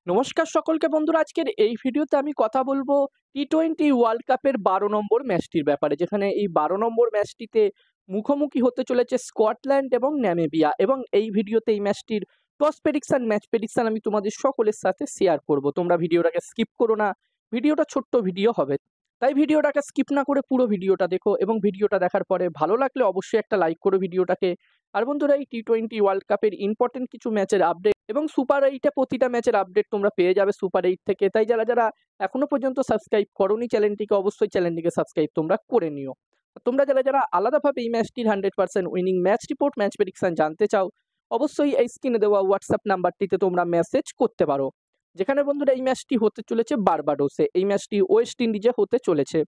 নমস্কার সকলকে বন্ধুরা, আজকের এই ভিডিওতে আমি কথা বলবো টি-20 ওয়ার্ল্ড কাপের ১২ নম্বর ম্যাচটির ব্যাপারে। যেখানে এই ১২ নম্বর ম্যাচটিতে মুখোমুখি হতে চলেছে স্কটল্যান্ড এবং নামিবিয়া, এবং এই ভিডিওতে এই ম্যাচটির টস প্রেডিকশন, ম্যাচ প্রেডিকশন আমি তোমাদের সকলের সাথে শেয়ার করব। তোমরা ভিডিওটাকে স্কিপ করো না, ভিডিওটা ছোট্ট ভিডিও হবে, তাই ভিডিওটাকে স্কিপ না করে পুরো ভিডিওটা দেখো, এবং ভিডিওটা দেখার পরে ভালো লাগলে অবশ্যই একটা লাইক করো ভিডিওটাকে। আর বন্ধুরা, এই টি-20 ওয়ার্ল্ড কাপের ইম্পর্টেন্ট কিছু ম্যাচের আপডেট এবং সুপার 8-এ প্রতিটা ম্যাচের আপডেট তোমরা পেয়ে যাবে সুপার 8 থেকে। তাই যারা যারা এখনো পর্যন্ত সাবস্ক্রাইব করোনি চ্যানেলটিকে, অবশ্যই চ্যানেলটিকে সাবস্ক্রাইব তোমরা করে নিও। তোমরা যারা যারা আলাদাভাবে এই ম্যাচটির 100% winning match report, match prediction জানতে চাও, অবশ্যই এই স্ক্রিনে দেওয়া হোয়াটসঅ্যাপ নাম্বারটিতে তোমরা মেসেজ করতে পারো। যেখানে বন্ধুরা এই ম্যাচটি হতে চলেছে বারবাডোসে, এই ম্যাচটি ওয়েস্ট ইন্ডিজে হতে চলেছে।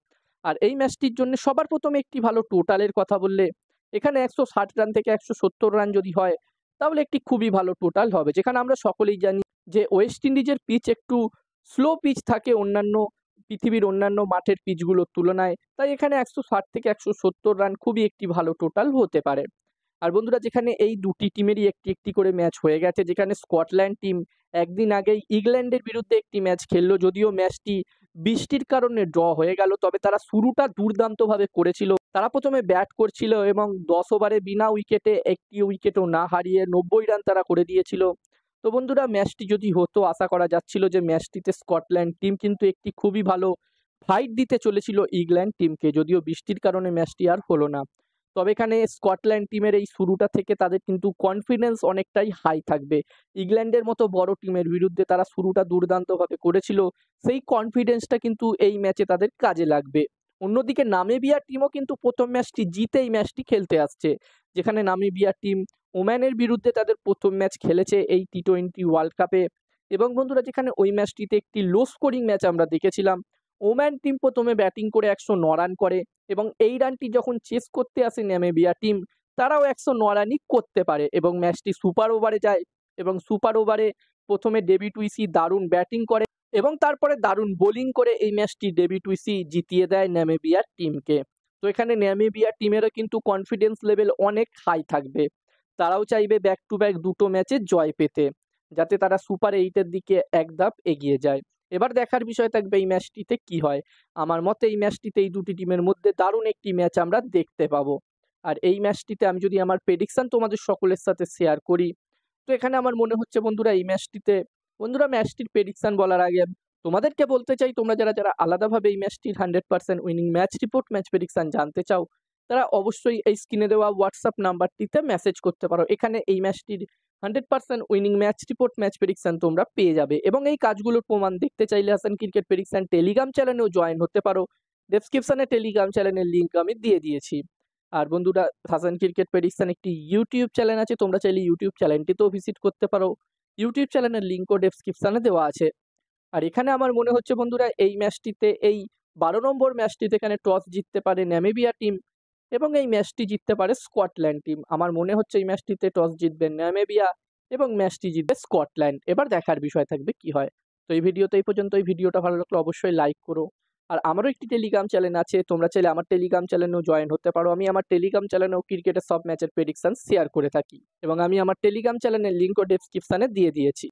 আর এই ম্যাচটির জন্য সবার প্রথমে একটি ভালো টোটালের কথা বললে, এখানে 160 রান থেকে 170 রান যদি হয় তাহলে একটি খুবই ভালো টোটাল হবে। যেখানে আমরা সকলেই জানি যে ওয়েস্ট ইন্ডিজের পিচ একটু স্লো পিচ থাকে অন্যান্য পৃথিবীর অন্যান্য মাঠের পিচগুলোর তুলনায়, তাই এখানে 160 থেকে 170 রান খুবই একটি ভালো টোটাল হতে পারে। আর বন্ধুরা, যেখানে এই দুটি টিমেরই একটি একটি করে ম্যাচ হয়ে গেছে, যেখানে স্কটল্যান্ড টিম একদিন আগেই ইংল্যান্ডের বিরুদ্ধে একটি ম্যাচ খেললো, যদিও ম্যাচটি বৃষ্টির কারণে ড্র হয়ে গেল, তবে তারা শুরুটা দুর্দান্তভাবে করেছিল। তারা প্রথমে ব্যাট করছিল এবং 10 ওভারে বিনা উইকেটে, একটি উইকেটও না হারিয়ে 90 রান তারা করে দিয়েছিল। তো বন্ধুরা, ম্যাচটি যদি হতো, আশা করা যাচ্ছিল যে ম্যাচটিতে স্কটল্যান্ড টিম কিন্তু একটি খুবই ভালো ফাইট দিতে চলেছিল ইংল্যান্ড টিমকে, যদিও বৃষ্টির কারণে ম্যাচটি আর হলো না। তবে এখানে স্কটল্যান্ড টিমের এই শুরুটা থেকে তাদের কিন্তু কনফিডেন্স অনেকটাই হাই থাকবে। ইংল্যান্ডের মতো বড় টিমের বিরুদ্ধে তারা শুরুটা দুর্দান্তভাবে করেছিল, সেই কনফিডেন্সটা কিন্তু এই ম্যাচে তাদের কাজে লাগবে। অন্যদিকে নামিবিয়া টিমও কিন্তু প্রথম ম্যাচটি জিতে এই ম্যাচটি খেলতে আসছে। যেখানে নামিবিয়া টিম ওম্যানের বিরুদ্ধে তাদের প্রথম ম্যাচ খেলেছে এই টি-20 ওয়ার্ল্ড কাপে, এবং বন্ধুরা যেখানে ওই ম্যাচটিতে একটি লো স্কোরিং ম্যাচ আমরা দেখেছিলাম। ওম্যান টিম প্রথমে ব্যাটিং করে 109 রান করে, এবং এই রানটি যখন চেস করতে আসে নামিবিয়া টিম, তারাও 109 রানই করতে পারে, এবং ম্যাচটি সুপার ওভারে যায়। এবং সুপার ওভারে প্রথমে ডেভিড উইসি দারুণ ব্যাটিং করে এবং তারপরে দারুণ বোলিং করে এই ম্যাচটি ডেভিড উইসি জিতিয়ে দেয় নামিবিয়ার টিমকে। তো এখানে নামিবিয়া টিমেরও কিন্তু কনফিডেন্স লেভেল অনেক হাই থাকবে। তারাও চাইবে ব্যাক টু ব্যাক দুটো ম্যাচে জয় পেতে, যাতে তারা সুপার 8-এর দিকে এক ধাপ এগিয়ে যায়। এবার দেখার বিষয় থাকবে এই ম্যাচটিতে কি হয়। আমার মতে এই ম্যাচটিতে এই দুটি টিমের মধ্যে দারুণ একটি ম্যাচ আমরা দেখতে পাবো। আর এই ম্যাচটিতে আমি যদি আমার প্রেডিকশন তোমাদের সকলের সাথে শেয়ার করি, তো এখানে আমার মনে হচ্ছে বন্ধুরা এই ম্যাচটিতে, বন্ধুরা ম্যাচটির প্রেডিকশন বলার আগে তোমাদেরকে বলতে চাই, তোমরা যারা যারা আলাদাভাবে এই ম্যাচটির 100% winning match report, match prediction জানতে চাও, তারা অবশ্যই এই স্ক্রিনে দেওয়া হোয়াটসঅ্যাপ নাম্বারটিতে মেসেজ করতে পারো। এখানে এই ম্যাচটির 100% winning match report, match prediction তোমরা পেয়ে যাবে, এবং এই কাজগুলোর প্রমাণ দেখতে চাইলে হাসান ক্রিকেট প্রেডিকশন টেলিগ্রাম চ্যানেলেও জয়েন হতে পারো। ডেসক্রিপশনে টেলিগ্রাম চ্যানেলের লিঙ্ক আমি দিয়ে দিয়েছি। আর বন্ধুরা, হাসান ক্রিকেট প্রেডিকশন একটি ইউটিউব চ্যানেল আছে, তোমরা চাইলে ইউটিউব চ্যানেলটিতেও ভিজিট করতে পারো। ইউটিউব চ্যানেলের লিঙ্কও ডেসক্রিপশনে দেওয়া আছে। আর এখানে আমার মনে হচ্ছে বন্ধুরা এই ম্যাচটিতে, এই 12 নম্বর ম্যাচটিতে এখানে টস জিততে পারে নামিবিয়া টিম, এবং এই ম্যাচটি জিততে পারে স্কটল্যান্ড টিম। আমার মনে হচ্ছে এই ম্যাচটিতে টস জিতবে নামিবিয়া এবং ম্যাচটি জিতবে স্কটল্যান্ড। এবার দেখার বিষয় থাকবে কি হয়। তো এই ভিডিওতে এই পর্যন্ত। এই ভিডিওটা ভালো লাগলে অবশ্যই লাইক করো। আর আমারও একটি টেলিগ্রাম চ্যানেল আছে, তোমরা চাইলে আমার টেলিগ্রাম চ্যানেলেও জয়েন হতে পারো। আমি আমার টেলিগ্রাম চ্যানেলেও ক্রিকেটের সব ম্যাচের প্রেডিকশন শেয়ার করে থাকি, এবং আমি আমার টেলিগ্রাম চ্যানেলের লিঙ্কও ডেসক্রিপশনে দিয়ে দিয়েছি।